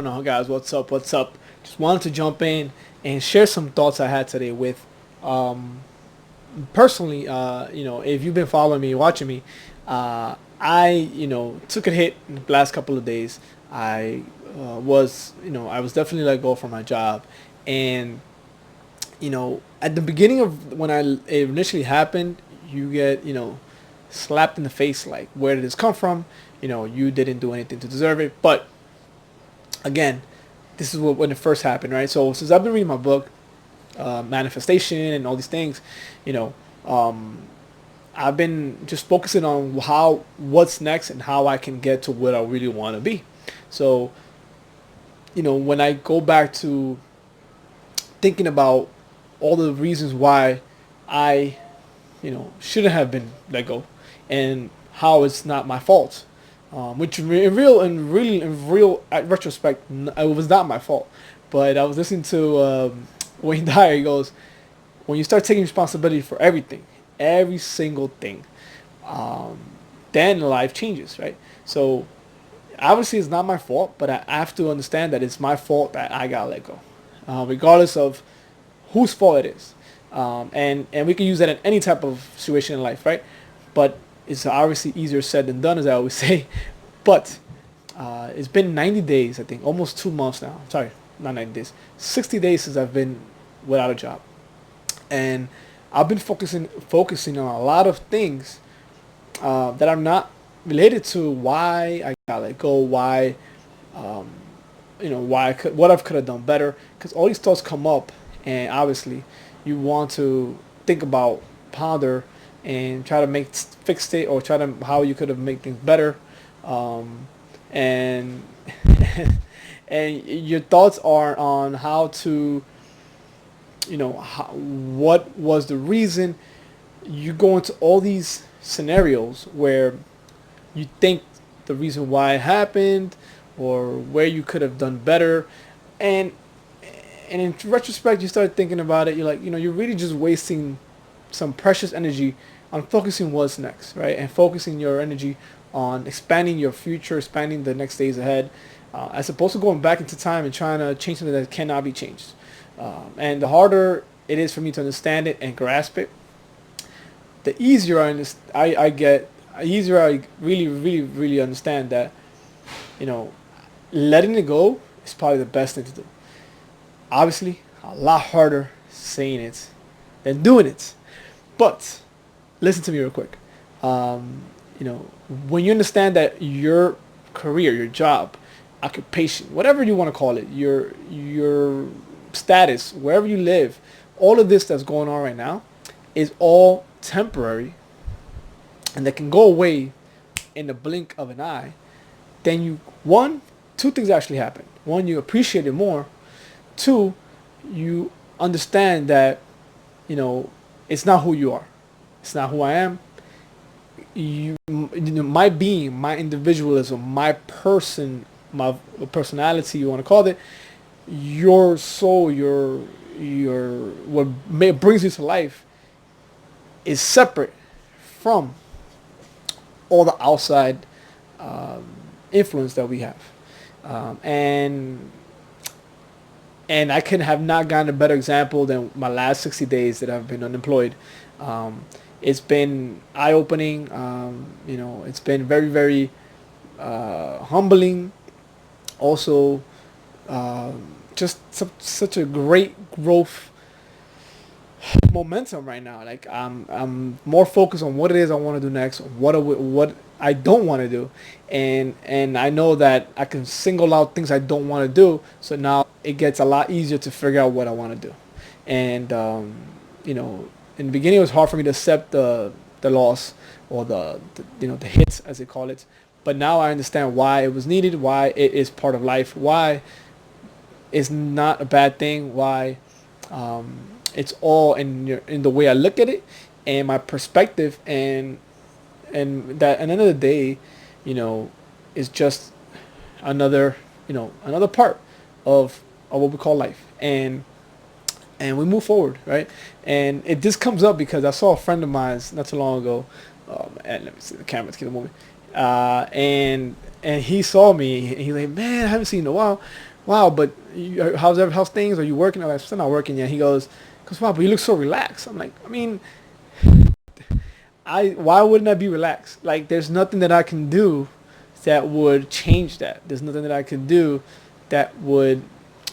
going on, guys? What's up? What's up? Just wanted to jump in and share some thoughts I had today with, um, personally. If you've been following me, watching me, I took a hit in the last couple of days. I was definitely let go from my job, and at the beginning of when it initially happened, you get slapped in the face like, where did this come from? You didn't do anything to deserve it, but again, this is when it first happened, right? So since I've been reading my book, manifestation and all these things, you know, um, I've been just focusing on what's next and how I can get to what I really want to be. So when I go back to thinking about all the reasons why I shouldn't have been let go, and how it's not my fault. Which in real retrospect, it was not my fault. But I was listening to Wayne Dyer. He goes, when you start taking responsibility for everything, every single thing, um, then life changes, right? So obviously it's not my fault, but I have to understand that it's my fault that I got let go, regardless of whose fault it is. And we can use that in any type of situation in life, right? But it's obviously easier said than done, as I always say. But it's been 90 days, I think, almost 2 months now. Sorry, not 90 days, 60 days since I've been without a job, and I've been focusing on a lot of things that are not related to why I got let go, um, what I could have done better, because all these thoughts come up, and obviously you want to think about, ponder, and try to fix it, or try to how you could have made things better, um, and and your thoughts are on how to, what was the reason. You go into all these scenarios where you think the reason why it happened, or where you could have done better, and in retrospect you start thinking about it. You're like, you're really just wasting some precious energy on focusing what's next, right? And focusing your energy on expanding your future, expanding the next days ahead, as opposed to going back into time and trying to change something that cannot be changed. And the harder it is for me to understand it and grasp it, the easier I get, the easier I really, really, really understand that, you know, letting it go is probably the best thing to do. Obviously, a lot harder saying it than doing it. But listen to me real quick. Um, when you understand that your career, your job, occupation, whatever you want to call it, your status, wherever you live, all of this that's going on right now is all temporary, and that can go away in the blink of an eye. Then two things actually happen. One, you appreciate it more. Two, you understand that you know it's not who you are. It's not who I am. My being, my individualism, my person, my personality, you want to call it, your soul, your brings you to life is separate from all the outside um, influence that we have, um, and and I can have not gotten a better example than my last 60 days that I've been unemployed. Um, it's been eye opening. It's been very, very humbling. Also, just such a great growth momentum right now. Like I'm more focused on what it is I want to do next, what I don't want to do, and I know that I can single out things I don't want to do. So now it gets a lot easier to figure out what I want to do, and in the beginning it was hard for me to accept the loss, or the hits, as they call it. But now I understand why it was needed, why it is part of life, why it's not a bad thing, why um, it's all in the way I look at it and my perspective, and that at the end of the day, you know, is just another part of what we call life, and we move forward, right? And it just comes up because I saw a friend of mine not too long ago, and let me see the camera, give a moment, and and he saw me, and he's like, man, I haven't seen you in a while. Wow, but how's things? Are you working? I'm like, still not working yet. He goes, wow, but you look so relaxed. I'm like, I mean, why wouldn't I be relaxed? Like, there's nothing that I can do that would change that. There's nothing that I can do that would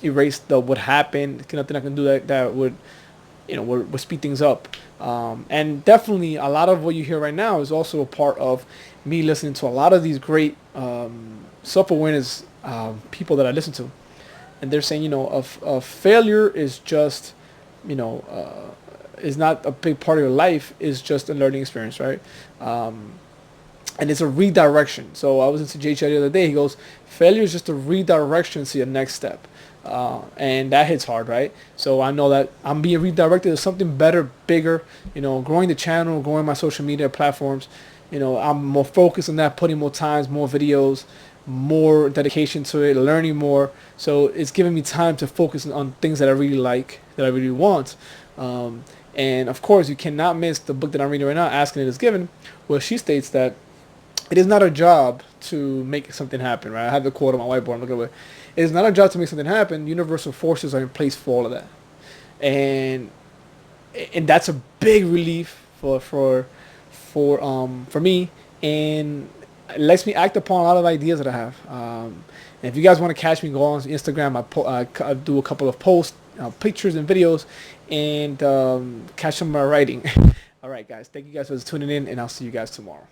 erase the what happened. There's nothing I can do that would, would speed things up. And definitely, a lot of what you hear right now is also a part of me listening to a lot of these great self-awareness people that I listen to, and they're saying, of failure is just, is not a big part of your life. Is just a learning experience, right? And it's a redirection. So I was into JJ the other day. He goes, failure is just a redirection to your next step. And that hits hard, right? So I know that I'm being redirected to something better, bigger, growing the channel, growing my social media platforms. I'm more focused on that, putting more times, more videos, more dedication to it, learning more. So it's giving me time to focus on things that I really like, that I really want. And of course, you cannot miss the book that I'm reading right now, Asking It Is Given, where she states that it is not a job to make something happen, right? I have the quote on my whiteboard. I'm looking at it. It is not a job to make something happen. Universal forces are in place for all of that, and that's a big relief for me, and it lets me act upon a lot of ideas that I have. And if you guys want to catch me, go on Instagram. I do a couple of posts, pictures, and videos, and catch some of my writing. All right, guys. Thank you guys for tuning in, and I'll see you guys tomorrow.